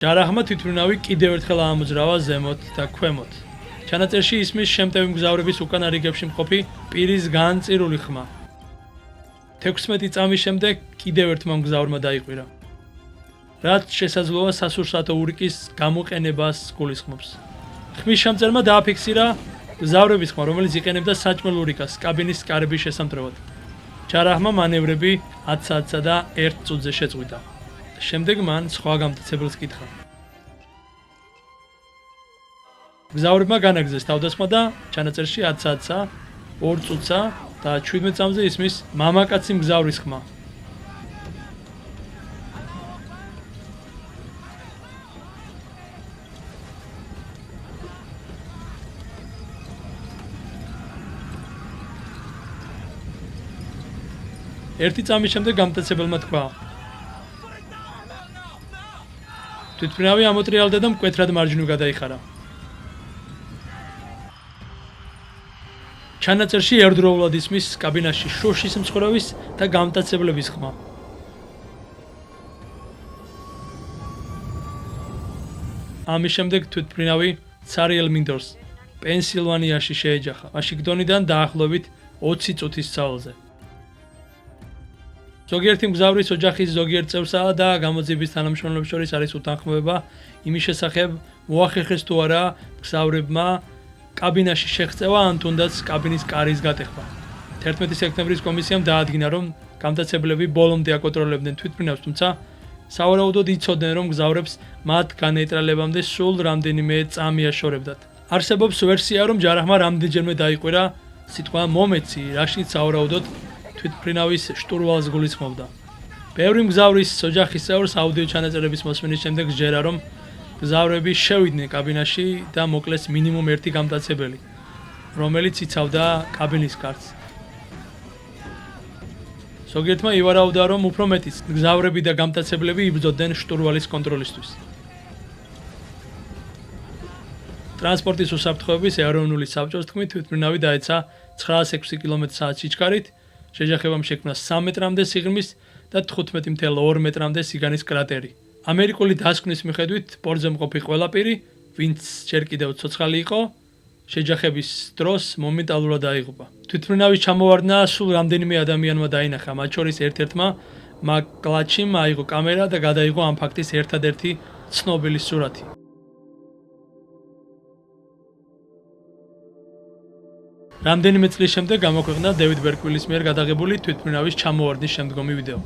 ჯარახმა თვითმფრინავი კიდევ ერთხელ აამოძრავა ზემოთ და ქვემოთ. ჩანაწერში ისმის შემტევი მგზავრების უკანა რიგებში მყოფი პირის განწირული ხმა. 16 წამის შემდეგ კიდევ ერთმა მგზავრმა დაიყვირა. რაც შესაძლოა სასურსათო ურიკის გამოყენებას გულისხმობს. ხმის შემწერმა დააფიქსირა მგზავრების ხმა, რომელიც იყენებდა საჭმელ ურიკას კაბინის კარების შესამტვრევად. ჯარახმა მანევრები 10 საათსა და 1 წუთზე შეწყვიტა. შემდეგ მან სხვა გამტაცებელს კითხა. მგზავრებმა განაგრძეს თავდასხმა და ჩანაწერში 10 საათსა, 2 წუთსა და 17 წამზე ისმის მამაკაცი მგზავრის ხმა. ერთი წამის შემდეგ გამტაცებელმა თქვა: თვითმფრინავი ამოტრიალდა და მკვეთრად მარჯვნივ გადაიხარა. ჩანაწერში ერთდროულად ისმის კაბინაში შუშის მცხოვრების და გამტაცებლების ხმა. ამის შემდეგ თვითმფრინავი ცარიელ მინდორს პენსილვანიაში შეეჯახა, ვაშინგტონიდან დაახლოებით 20 წუთის სწავლზე. ზოგიერთი მგზავრის ოჯახის ზოგიერთ წევრსა და გამოძიების თანამშრომლებს შორის არის უთანხმოება იმის შესახებ, მოახერხეს თუ არა მგზავრებმა კაბინაში შეღწევა ან თუნდაც კაბინის კარის გატეხვა. 11 სექტემბრის კომისიამ დაადგინა, რომ გამტაცებლები ბოლომდე აკონტროლებდნენ თვითმფრინავს, თუმცა სავარაუდოდ იცოდნენ, რომ მგზავრებს მათ განეიტრალებამდე სულ რამდენიმე წამი აშორებდათ. არსებობს ვერსია, რომ ჯარახმა რამდენჯერმე დაიყვირა სიტყვა მომეცი, რაშიც სავარაუდოდ თვითმფრინავის შტურვალს გულისხმობდა. ბევრი მგზავრის ოჯახის წევრს აუდიო ჩანაწერების მოსმენის შემდეგ სჯერა, რომ მგზავრები შევიდნენ კაბინაში და მოკლეს მინიმუმ ერთი გამტაცებელი, რომელიც იცავდა კაბინის კარტს. ზოგიერთმა ივარაუდა, რომ უფრო მეტიც მგზავრები და გამტაცებლები იბრძოდნენ შტურვალის კონტროლისთვის. ტრანსპორტის უსაფრთხოების ეროვნული საბჭოს თქმით, თვითმფრინავი დაეცა 906 კმ/სთ სიჩქარით, შეჯახებამ შექმნა 3 მეტრამდე სიღრმის და 15.2 მეტრამდე სიგანის კრატერი. ამერიკული დასკვნის მიხედვით, ბორტზე მყოფი ყველა პირი, ვინც ჯერ კიდევ ცოცხალი იყო, შეჯახების დროს მომენტალურად აიღუპა. თვითმფრინავის ჩამოვარდნა სულ რამდენიმე ადამიანმა დაინახა, მათ შორის ერთ-ერთმა მაკ-კლაჩიმ აიღო კამერა და გადაიღო ამ ფაქტის ერთადერთი ცნობილი სურათი. რამდენიმე წლის შემდეგ გამოქვეყნდა დევიდ ბერკვილის მიერ გადაღებული თვითმფრინავის ჩამოვარდნის შემდგომი ვიდეო.